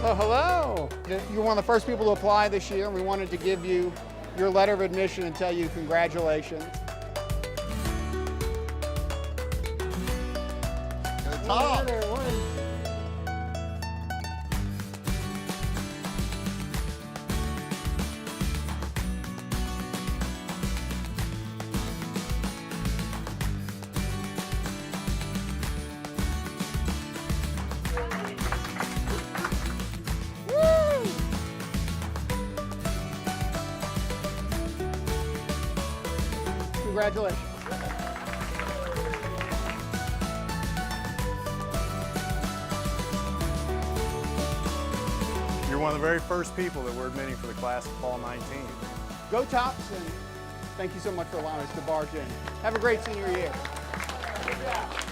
Well, hello. You're one of the first people to apply this year, and we wanted to give you your letter of admission and tell you congratulations. Top. Congratulations. You're one of the very first people that we're admitting for the class of fall 19. Go Tops, and thank you so much for allowing us to barge in. Have a great senior year. Good job.